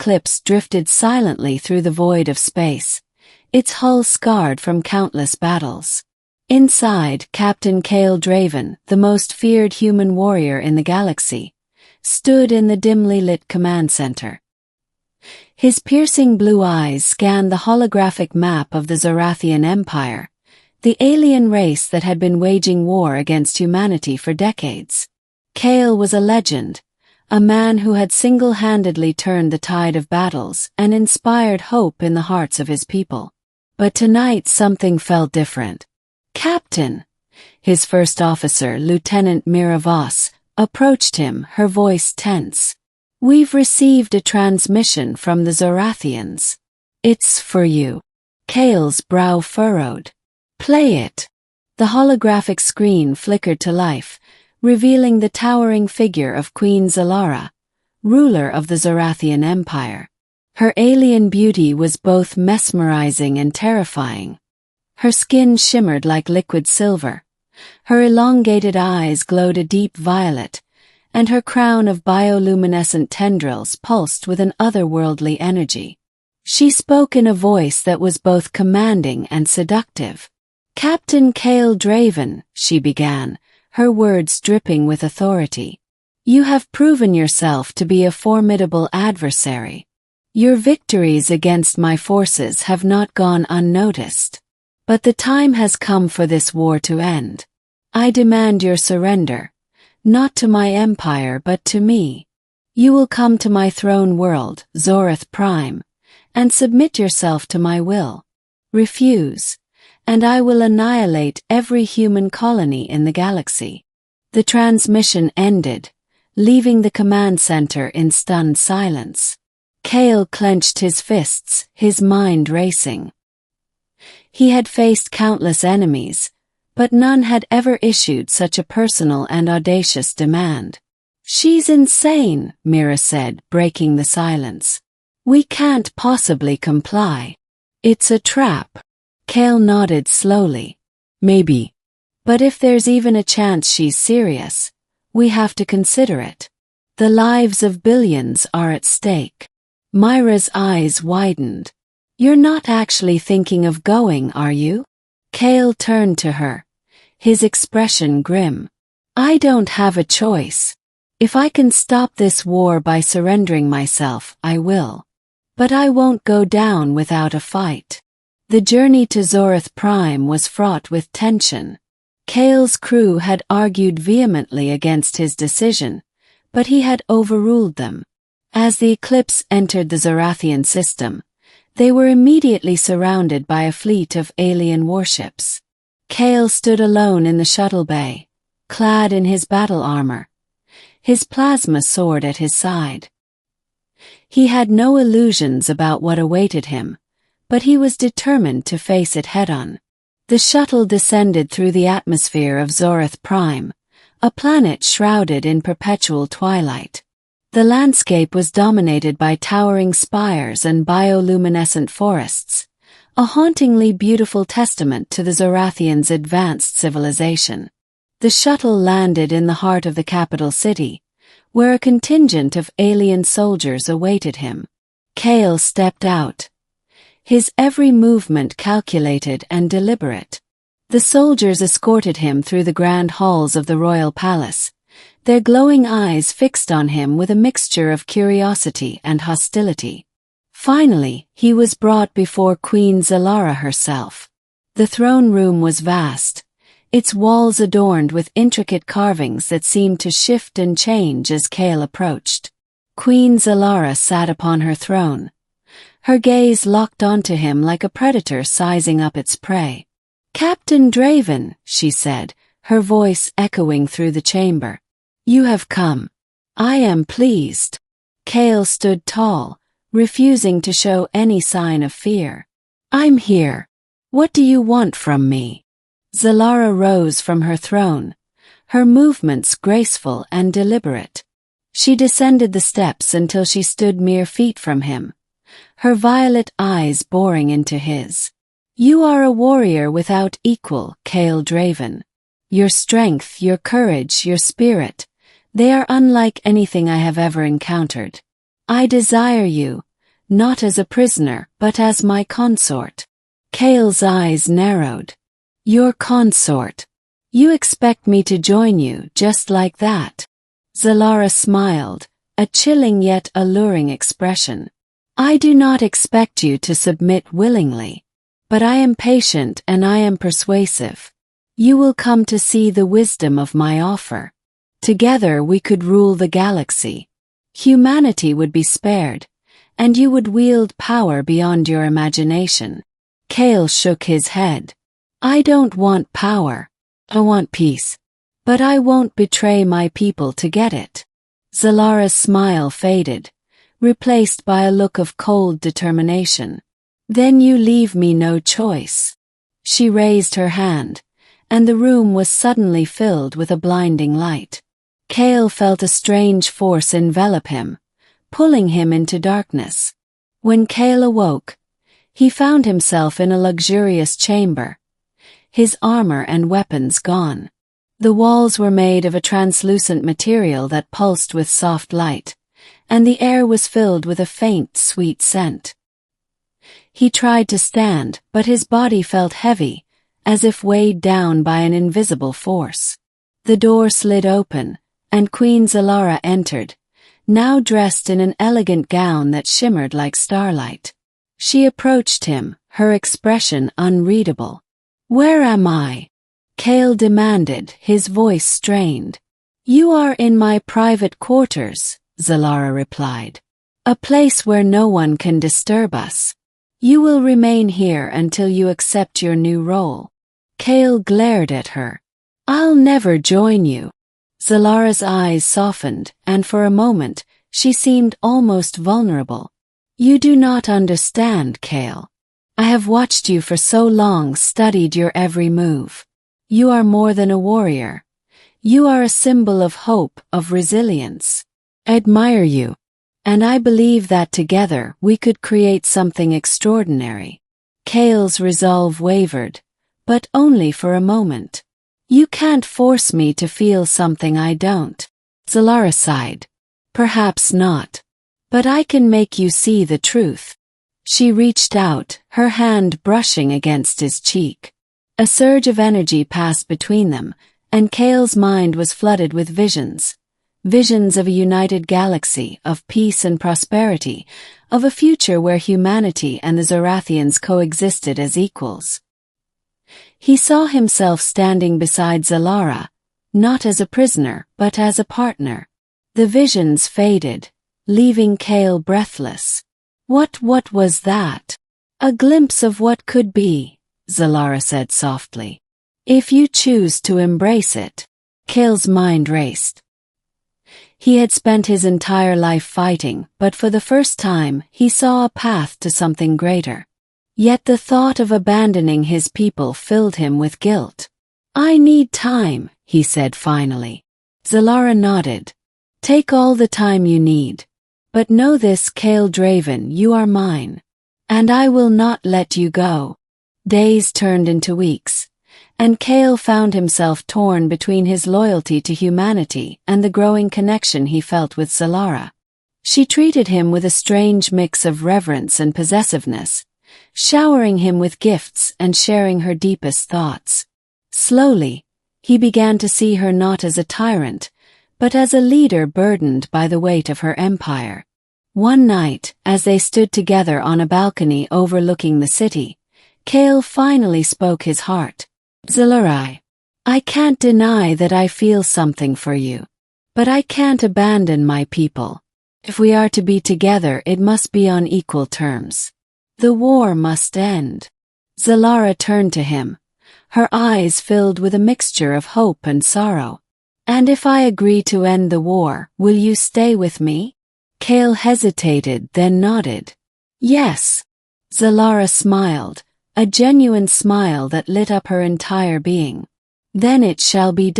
eclipse drifted silently through the void of space, its hull scarred from countless battles. Inside, Captain Kael Draven, the most feared human warrior in the galaxy, stood in the dimly lit command center. His piercing blue eyes scanned the holographic map of the Zorathian Empire, the alien race that had been waging war against humanity for decades. Kael was a legend, a man who had single-handedly turned the tide of battles and inspired hope in the hearts of his people. But tonight something felt different. "Captain," his first officer, Lieutenant Mira Voss, approached him, her voice tense. "We've received a transmission from the Zorathians. It's for you." Kael's brow furrowed. "Play it." The holographic screen flickered to life, revealing the towering figure of Queen Xalara, ruler of the Zorathian Empire. Her alien beauty was both mesmerizing and terrifying. Her skin shimmered like liquid silver, her elongated eyes glowed a deep violet, and her crown of bioluminescent tendrils pulsed with an otherworldly energy. She spoke in a voice that was both commanding and seductive. "Captain Kael Draven," she began, her words dripping with authority. "You have proven yourself to be a formidable adversary. Your victories against my forces have not gone unnoticed. But the time has come for this war to end. I demand your surrender, not to my empire but to me. You will come to my throne world, Zorath Prime, and submit yourself to my will. Refuse, and I will annihilate every human colony in the galaxy." The transmission ended, leaving the command center in stunned silence. Kael clenched his fists, his mind racing. He had faced countless enemies, but none had ever issued such a personal and audacious demand. "She's insane," Mira said, breaking the silence. "We can't possibly comply. It's a trap." Kael nodded slowly. "Maybe. But if there's even a chance she's serious, we have to consider it. The lives of billions are at stake." Myra's eyes widened. "You're not actually thinking of going, are you?" Kael turned to her, his expression grim. "I don't have a choice. If I can stop this war by surrendering myself, I will. But I won't go down without a fight." The journey to Zorath Prime was fraught with tension. Kael's crew had argued vehemently against his decision, but he had overruled them. As the Eclipse entered the Zorathian system, they were immediately surrounded by a fleet of alien warships. Kael stood alone in the shuttle bay, clad in his battle armor, his plasma sword at his side. He had no illusions about what awaited him, but he was determined to face it head-on. The shuttle descended through the atmosphere of Zorath Prime, a planet shrouded in perpetual twilight. The landscape was dominated by towering spires and bioluminescent forests, a hauntingly beautiful testament to the Zorathians' advanced civilization. The shuttle landed in the heart of the capital city, where a contingent of alien soldiers awaited him. Kael stepped out, his every movement calculated and deliberate. The soldiers escorted him through the grand halls of the royal palace, their glowing eyes fixed on him with a mixture of curiosity and hostility. Finally, he was brought before Queen Xalara herself. The throne room was vast, its walls adorned with intricate carvings that seemed to shift and change as Kael approached. Queen Xalara sat upon her throne, her gaze locked onto him like a predator sizing up its prey. "Captain Draven," she said, her voice echoing through the chamber. "You have come. I am pleased." Kael stood tall, refusing to show any sign of fear. "I'm here. What do you want from me?" Xalara rose from her throne, her movements graceful and deliberate. She descended the steps until she stood mere feet from him, her violet eyes boring into his. "You are a warrior without equal, Kael Draven. Your strength, your courage, your spirit, they are unlike anything I have ever encountered. I desire you, not as a prisoner but as my consort. Kael's eyes narrowed. Your consort? You expect me to join you just like that? Xalara smiled, a chilling yet alluring expression. I do not expect you to submit willingly. But I am patient and I am persuasive. You will come to see the wisdom of my offer. Together we could rule the galaxy. Humanity would be spared, and you would wield power beyond your imagination. Kael shook his head. I don't want power. I want peace. But I won't betray my people to get it. Xalara's smile faded, replaced by a look of cold determination. Then you leave me no choice. She raised her hand, and the room was suddenly filled with a blinding light. Kael felt a strange force envelop him, pulling him into darkness. When Kael awoke, he found himself in a luxurious chamber, his armor and weapons gone. The walls were made of a translucent material that pulsed with soft light, and the air was filled with a faint, sweet scent. He tried to stand, but his body felt heavy, as if weighed down by an invisible force. The door slid open, and Queen Xalara entered, now dressed in an elegant gown that shimmered like starlight. She approached him, her expression unreadable. Where am I? Kael demanded, his voice strained. You are in my private quarters, Xalara replied. A place where no one can disturb us. You will remain here until you accept your new role. Kael glared at her. I'll never join you. Xalara's eyes softened, and for a moment, she seemed almost vulnerable. You do not understand, Kael. I have watched you for so long, studied your every move. You are more than a warrior. You are a symbol of hope, of resilience. I admire you. And I believe that together we could create something extraordinary. Kael's resolve wavered, but only for a moment. You can't force me to feel something I don't. Xalara sighed. Perhaps not. But I can make you see the truth. She reached out, her hand brushing against his cheek. A surge of energy passed between them, and Kael's mind was flooded with visions. Visions of a united galaxy, of peace and prosperity, of a future where humanity and the Zorathians coexisted as equals. He saw himself standing beside Xalara, not as a prisoner but as a partner. The visions faded, leaving Kael breathless. What was that? A glimpse of what could be, Xalara said softly. If you choose to embrace it. Kael's mind raced. He had spent his entire life fighting, but for the first time he saw a path to something greater. Yet the thought of abandoning his people filled him with guilt. I need time, he said finally. Xalara nodded. Take all the time you need. But know this, Kael Draven, you are mine. And I will not let you go. Days turned into weeks, and Kael found himself torn between his loyalty to humanity and the growing connection he felt with Xalara. She treated him with a strange mix of reverence and possessiveness, showering him with gifts and sharing her deepest thoughts. Slowly, he began to see her not as a tyrant, but as a leader burdened by the weight of her empire. One night, as they stood together on a balcony overlooking the city, Kael finally spoke his heart. Xalara, I can't deny that I feel something for you. But I can't abandon my people. If we are to be together, it must be on equal terms. The war must end. Xalara turned to him, her eyes filled with a mixture of hope and sorrow. And if I agree to end the war, will you stay with me? Kael hesitated, then nodded. Yes. Xalara smiled, a genuine smile that lit up her entire being. Then it shall be done.